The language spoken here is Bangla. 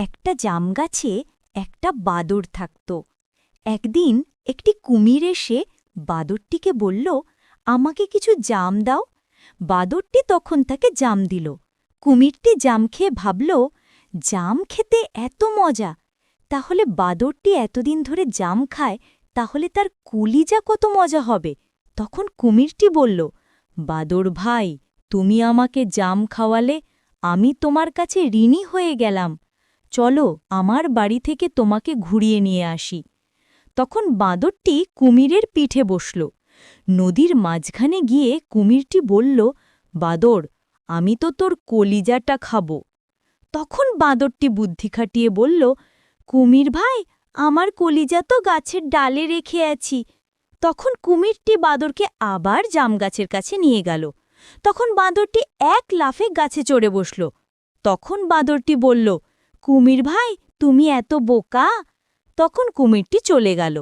একটা জাম গাছে একটা বাদর থাকত। একদিন একটি কুমির এসে বাদরটিকে বলল, আমাকে কিছু জাম দাও। বাদরটি তখন তাকে জাম দিল। কুমিরটি জাম খেয়ে ভাবল, জাম খেতে এত মজা, তাহলে বাদরটি এতদিন ধরে জাম খায়, তাহলে তার কলিজা কত মজা হবে। তখন কুমিরটি বলল, বাদর ভাই, তুমি আমাকে জাম খাওয়ালে, আমি তোমার কাছে ঋণী হয়ে গেলাম। চলো আমার বাড়ি থেকে তোমাকে ঘুরিয়ে নিয়ে আসি। তখন বাঁদরটি কুমিরের পিঠে বসল। নদীর মাঝখানে গিয়ে কুমিরটি বলল, বাদর, আমি তো তোর কলিজাটা খাব। তখন বাঁদরটি বুদ্ধি খাটিয়ে বলল, কুমির ভাই, আমার কলিজা তো গাছের ডালে রেখে আছি। তখন কুমিরটি বাঁদরকে আবার জাম গাছের কাছে নিয়ে গেল। তখন বাঁদরটি এক লাফে গাছে চড়ে বসল। তখন বাঁদরটি বলল, কুমির ভাই, তুমি এত বোকা। তখন কুমিরটি চলে গেল।